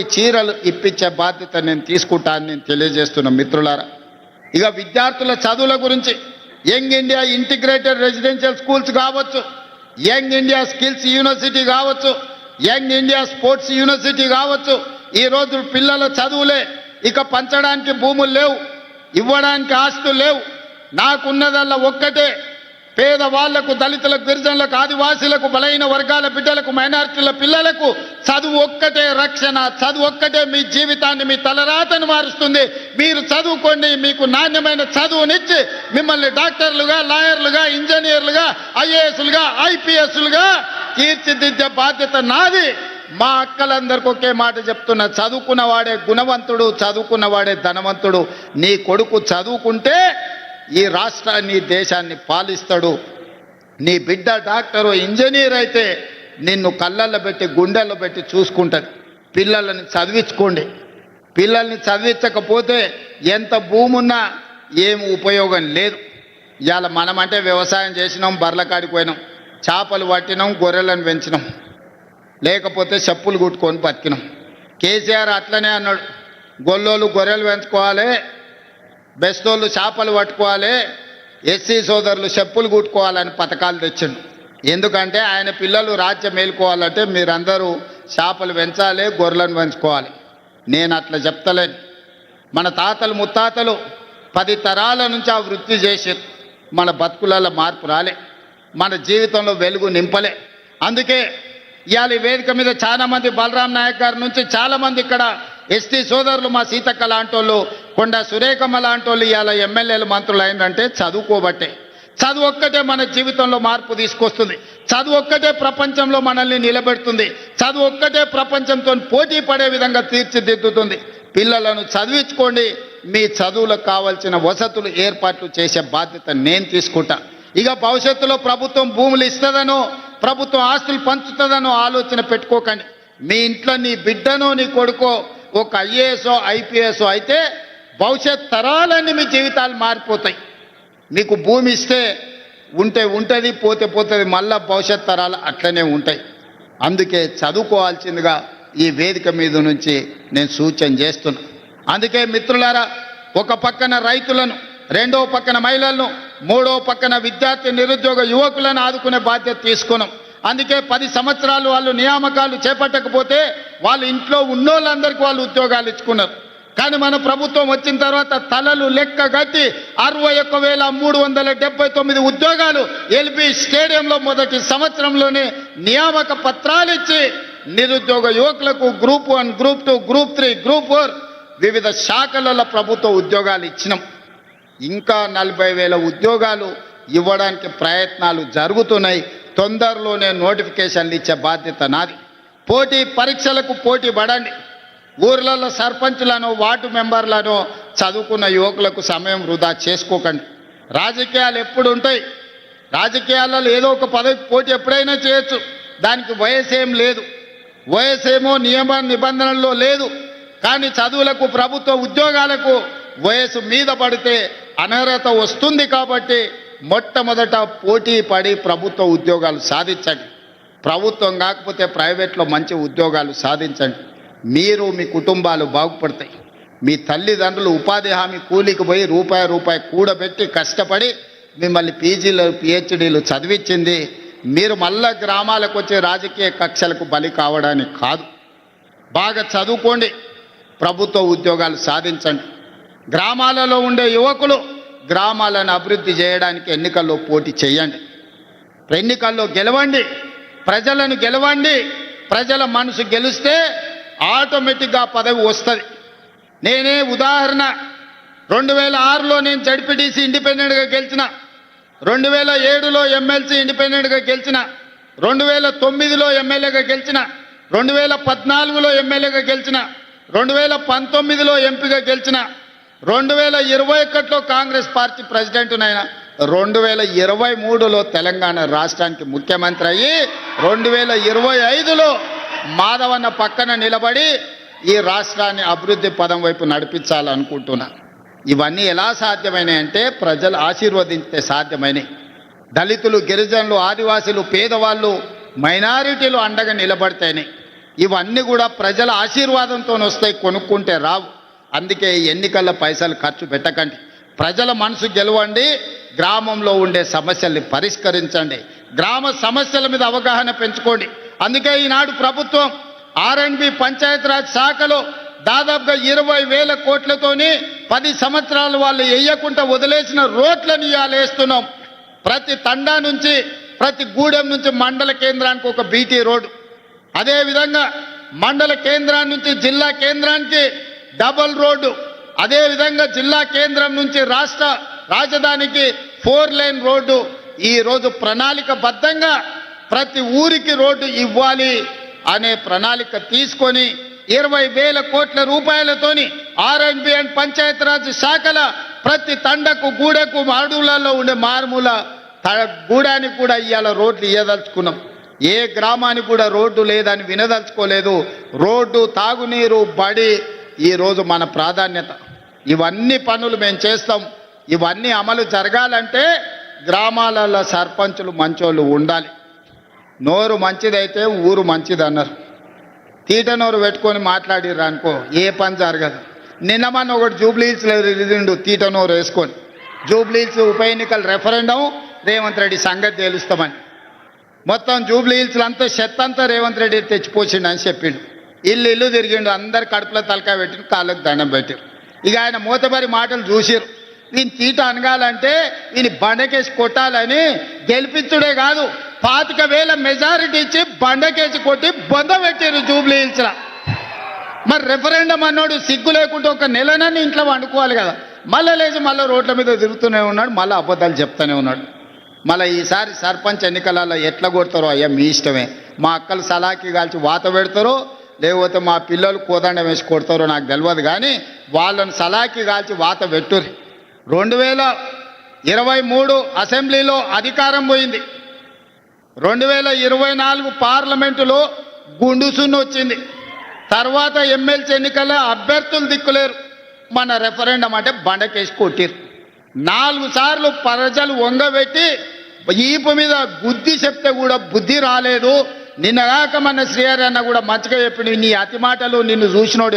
ఈ చీరలు ఇప్పించే బాధ్యత నేను తీసుకుంటానని నేను తెలియజేస్తున్న మిత్రులారా. ఇక విద్యార్థుల చదువుల గురించి young India integrated residential schools కావచ్చు, యంగ్ ఇండియా స్కిల్స్ యూనివర్సిటీ కావచ్చు, యంగ్ ఇండియా స్పోర్ట్స్ యూనివర్సిటీ కావచ్చు. ఈ రోజు పిల్లల చదువులే, ఇక పంచడానికి భూములు లేవు, ఇవ్వడానికి ఆస్తులు లేవు. నాకున్నదల్లా ఒక్కటే, పేదవాళ్లకు, దళితులకు, గిరిజనులకు, ఆదివాసీలకు, బలహీన వర్గాల బిడ్డలకు, మైనారిటీల పిల్లలకు చదువు ఒక్కటే రక్షణ. చదువు ఒక్కటే మీ జీవితాన్ని, మీ తలరాతను మారుస్తుంది. మీరు చదువుకోండి, మీకు నాణ్యమైన చదువునిచ్చి మిమ్మల్ని డాక్టర్లుగా, లాయర్లుగా, ఇంజనీర్లుగా, ఐఏఎస్లుగా, ఐపీఎస్లుగా తీర్చిదిద్దే బాధ్యత నాది. మా అక్కలందరికీ ఒకే మాట చెప్తున్నా, చదువుకున్నవాడే గుణవంతుడు, చదువుకున్నవాడే ధనవంతుడు. నీ కొడుకు చదువుకుంటే ఈ రాష్ట్రాన్ని, దేశాన్ని పాలిస్తాడు. నీ బిడ్డ డాక్టరు, ఇంజనీర్ అయితే నిన్ను కళ్ళల్లో పెట్టి, గుండెల్లో పెట్టి చూసుకుంటుంది. పిల్లల్ని చదివించుకోండి. పిల్లల్ని చదివించకపోతే ఎంత భూమి ఉన్నా ఏం ఉపయోగం లేదు. ఇవాళ మనమంటే వ్యవసాయం చేసినాం, బర్రెల కాడికి పోయినాం, చేపలు పట్టినాం, గొర్రెలను పెంచినాం, లేకపోతే చెప్పులు కుట్టుకొని బతికినాం. కేసీఆర్ అట్లనే అన్నాడు, గొల్లోళ్ళు గొర్రెలు పెంచుకోవాలి, బెస్తోళ్ళు చేపలు పట్టుకోవాలి, ఎస్సీ సోదరులు చెప్పులు కుట్టుకోవాలని పథకాలు తెచ్చిండు. ఎందుకంటే ఆయన పిల్లలు రాజ్యం మేలుకోవాలంటే మీరందరూ చేపలు పెంచాలి, గొర్రెలను పెంచుకోవాలి. నేను అట్లా చెప్తలేను. మన తాతలు ముత్తాతలు 10 తరాల నుంచి ఆ వృత్తి చేసారు. మన బతుకులలో మార్పు రాలే, మన జీవితంలో వెలుగు నింపలే. అందుకే ఇవాళ ఈ వేదిక మీద చాలామంది, బలరాం నాయక్ గారి నుంచి చాలామంది ఇక్కడ ఎస్టీ సోదరులు, మా సీతక్క లాంటి వాళ్ళు, కొండ సురేఖమ్మ లాంటి వాళ్ళు ఇవాళ ఎమ్మెల్యేలు, మంత్రులు అయిందంటే చదువుకోబట్టే. చదువు ఒక్కటే మన జీవితంలో మార్పు తీసుకొస్తుంది. చదువు ఒక్కటే ప్రపంచంలో మనల్ని నిలబెడుతుంది. చదువు ఒక్కటే ప్రపంచంతో పోటీ పడే విధంగా తీర్చిదిద్దుతుంది. పిల్లలను చదివించుకోండి. మీ చదువులకు కావాల్సిన వసతులు, ఏర్పాట్లు చేసే బాధ్యత నేను తీసుకుంటా. ఇక భవిష్యత్తులో ప్రభుత్వం భూములు ఇస్తుందనో, ప్రభుత్వం ఆస్తులు పంచుతుందనో ఆలోచన పెట్టుకోకండి. మీ ఇంట్లో నీ బిడ్డనో, నీ కొడుకో ఒక ఐఏఎస్ఓ, ఐపీఎస్ఓ అయితే భవిష్యత్ తరాలన్నీ మీ జీవితాలు మారిపోతాయి. మీకు భూమి ఇస్తే ఉంటే ఉంటుంది, పోతే పోతుంది, మళ్ళా భవిష్యత్ తరాలు అట్లనే ఉంటాయి. అందుకే చదువుకోవాల్సిందిగా ఈ వేదిక మీద నుంచి నేను సూచన చేస్తున్నా. అందుకే మిత్రులారా, ఒక పక్కన రైతులను, రెండో పక్కన మహిళలను, మూడో పక్కన విద్యార్థి, నిరుద్యోగ యువకులను ఆదుకునే బాధ్యత తీసుకున్నాం. అందుకే 10 సంవత్సరాలు వాళ్ళు నియామకాలు చేపట్టకపోతే వాళ్ళు ఇంట్లో ఉన్నోళ్ళందరికీ వాళ్ళు ఉద్యోగాలు ఇచ్చుకున్నారు. కానీ మన ప్రభుత్వం వచ్చిన తర్వాత తలలు లెక్క కట్టి 61,379 ఉద్యోగాలు ఎల్బీ స్టేడియంలో మొదటి సంవత్సరంలోనే నియామక పత్రాలు ఇచ్చి నిరుద్యోగ యువకులకు గ్రూప్ 1, గ్రూప్ 2, గ్రూప్ 3, గ్రూప్ 4 వివిధ శాఖలలో ప్రభుత్వ ఉద్యోగాలు ఇచ్చినాం. ఇంకా 40,000 ఉద్యోగాలు ఇవ్వడానికి ప్రయత్నాలు జరుగుతున్నాయి. తొందరలోనే నోటిఫికేషన్లు ఇచ్చే బాధ్యత నాది. పోటీ పరీక్షలకు పోటీ పడండి. ఊర్లలో సర్పంచులను, వార్డు మెంబర్లను చదువుకున్న యువకులకు సమయం వృధా చేసుకోకండి. రాజకీయాలు ఎప్పుడు ఉంటాయి. రాజకీయాలలో ఏదో ఒక పదవికి పోటీ ఎప్పుడైనా చేయొచ్చు. దానికి వయసేం లేదు, వయసేమో నియమ నిబంధనల్లో లేదు. కానీ చదువులకు, ప్రభుత్వ ఉద్యోగాలకు వయసు మీద పడితే అనర్హత వస్తుంది. కాబట్టి మొట్టమొదట పోటీ పడి ప్రభుత్వ ఉద్యోగాలు సాధించండి. ప్రభుత్వం కాకపోతే ప్రైవేట్లో మంచి ఉద్యోగాలు సాధించండి. మీరు, మీ కుటుంబాలు బాగుపడతాయి. మీ తల్లిదండ్రులు ఉపాధి హామీ కూలికి పోయి రూపాయి కూడబెట్టి కష్టపడి మిమ్మల్ని పీజీలు, పిహెచ్డీలు చదివించింది మీరు మళ్ళా గ్రామాలకు వచ్చే రాజకీయ కక్షలకు బలి కావడానికి కాదు. బాగా చదువుకోండి, ప్రభుత్వ ఉద్యోగాలు సాధించండి. గ్రామాలలో ఉండే యువకులు గ్రామాలను అభివృద్ధి చేయడానికి ఎన్నికల్లో పోటీ చేయండి. ఎన్నికల్లో గెలవండి, ప్రజలను గెలవండి. ప్రజల మనసు గెలిస్తే ఆటోమేటిక్గా పదవి వస్తుంది. నేనే ఉదాహరణ, 2006లో నేను జడ్పీటీసీ ఇండిపెండెంట్గా గెలిచిన, 2007లో ఎమ్మెల్సీ ఇండిపెండెంట్గా గెలిచిన, 2009లో ఎమ్మెల్యేగా గెలిచిన, 2014లో ఎమ్మెల్యేగా గెలిచిన, 2019లో ఎంపీగా గెలిచిన, 2021లో కాంగ్రెస్ పార్టీ ప్రెసిడెంట్నైనా, 2023లో తెలంగాణ రాష్ట్రానికి ముఖ్యమంత్రి అయ్యి 2025లో మాధవన్న పక్కన నిలబడి ఈ రాష్ట్రాన్ని అభివృద్ధి పదం వైపు నడిపించాలనుకుంటున్నా. ఇవన్నీ ఎలా సాధ్యమైనాయి అంటే ప్రజలు ఆశీర్వదించితే సాధ్యమైనవి. దళితులు, గిరిజనులు, ఆదివాసీలు, పేదవాళ్ళు, మైనారిటీలు అండగా నిలబడితేనే. ఇవన్నీ కూడా ప్రజల ఆశీర్వాదంతో వస్తాయి, కొనుక్కుంటే రావు. అందుకే ఎన్నికల్లో పైసలు ఖర్చు పెట్టకండి, ప్రజల మనసు గెలవండి, గ్రామంలో ఉండే సమస్యల్ని పరిష్కరించండి, గ్రామ సమస్యల మీద అవగాహన పెంచుకోండి. అందుకే ఈనాడు ప్రభుత్వం ఆర్ఎండ్బి పంచాయతీరాజ్ శాఖలో దాదాపుగా 20,000 కోట్లతోని 10 సంవత్సరాలు వాళ్ళు వేయకుండా వదిలేసిన రోడ్లను ఇవాళ వేస్తున్నాం. ప్రతి తండా నుంచి, ప్రతి గూడెం నుంచి మండల కేంద్రానికి ఒక బీటీ రోడ్డు, అదేవిధంగా మండల కేంద్రాన్ని నుంచి జిల్లా కేంద్రానికి డబల్ రోడ్డు, అదేవిధంగా జిల్లా కేంద్రం నుంచి రాష్ట్ర రాజధానికి 4 లేన్ రోడ్డు. ఈరోజు ప్రణాళికబద్ధంగా ప్రతి ఊరికి రోడ్డు ఇవ్వాలి అనే ప్రణాళిక తీసుకొని 20,000 కోట్ల రూపాయలతోని ఆర్ఎండ్బి అండ్ పంచాయతీరాజ్ శాఖల ప్రతి తండకు, గూడెకు, అడవులలో ఉండే మారుమూల గూడానికి కూడా ఇవాళ రోడ్లు ఇవ్వదలుచుకున్నాం. ఏ గ్రామానికి కూడా రోడ్డు లేదని వినదలుచుకోలేదు. రోడ్డు, తాగునీరు, బడి ఈరోజు మన ప్రాధాన్యత. ఇవన్నీ పనులు మేము చేస్తాం. ఇవన్నీ అమలు జరగాలంటే గ్రామాలలో సర్పంచులు మంచోళ్ళు ఉండాలి. నోరు మంచిదైతే ఊరు మంచిది అన్నారు. తీట నోరు పెట్టుకొని మాట్లాడిర్రు అనుకో ఏ పని జరగదు. నిన్న మన ఒకటి జూబ్లీహిల్స్లో వెళ్ళిండు తీట నోరు వేసుకొని, జూబ్లీహిల్స్ ఉప ఎన్నికల రెఫరెండం రేవంత్ రెడ్డి సంగతి తేలుస్తామని. మొత్తం జూబ్లీహిల్స్లో అంతా చెత్త అంతా రేవంత్ రెడ్డి తెచ్చిపోసిండు అని చెప్పిండు. ఇల్లు తిరిగిండు, అందరు కడుపులో తలకాయ పెట్టిన, కాళ్ళకు దండం పెట్టారు. ఇక ఆయన మూతబరి మాటలు చూసిరు. దీన్ని తీట అనగాలంటే దీన్ని బండకేసి కొట్టాలని గెలిపించుడే కాదు, 25,000 మెజారిటీ ఇచ్చి బండకేసి కొట్టి బొంద పెట్టారు జూబ్లీహిల్స్లో. మరి రెఫరెండం అన్నాడు సిగ్గు లేకుంటే ఒక నెలనని ఇంట్లో వండుకోవాలి కదా, మళ్ళీ లేచి మళ్ళీ రోడ్ల మీద తిరుగుతూనే ఉన్నాడు, మళ్ళీ అబద్ధాలు చెప్తూనే ఉన్నాడు. మళ్ళీ ఈసారి సర్పంచ్ ఎన్నికలలో ఎట్లా కొడతారో అయ్యా మీ ఇష్టమే. మా అక్కలు సలాకి కాల్చి వాత పెడతారో, లేకపోతే మా పిల్లలు కోదండం వేసి కొడతారో నాకు తెలియదు, కానీ వాళ్ళని సలాకి కాల్చి వాత పెట్టుర్రి. 2023 అసెంబ్లీలో అధికారం పోయింది, 2024 పార్లమెంటులో గుండుసున్న వచ్చింది. తర్వాత ఎమ్మెల్సీ ఎన్నికల్లో అభ్యర్థులు దిక్కులేరు. మన రెఫరెండం అంటే బండకేసి కొట్టిరు. 4 సార్లు ప్రజలు వంగబెట్టి ఈపు మీద గుద్ది చెప్తే కూడా బుద్ధి రాలేదు. నిన్నగాక మన శ్రీహరి అన్న కూడా మంచిగా చెప్పిండు, నీ అతి మాటలు నిన్ను చూసినోడు